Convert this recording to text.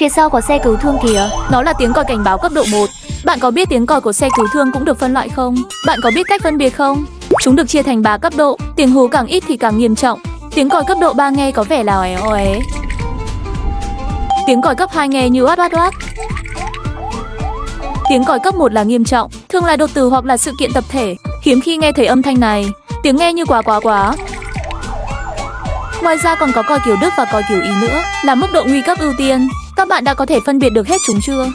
Phía sau có xe cứu thương kìa. Nó là tiếng còi cảnh báo cấp độ 1. Bạn có biết tiếng còi của xe cứu thương cũng được phân loại không? Bạn có biết cách phân biệt không? Chúng được chia thành 3 cấp độ. Tiếng hú càng ít thì càng nghiêm trọng. Tiếng còi cấp độ 3 nghe có vẻ là oé oé. Tiếng còi cấp 2 nghe như oát oát oát. Tiếng còi cấp 1 là nghiêm trọng, thường là đột tử hoặc là sự kiện tập thể. Hiếm khi nghe thấy âm thanh này. Tiếng nghe như quá quá quá. Ngoài ra còn có còi kiểu Đức và còi kiểu Ý nữa, là mức độ nguy cấp ưu tiên. Các bạn đã có thể phân biệt được hết chúng chưa?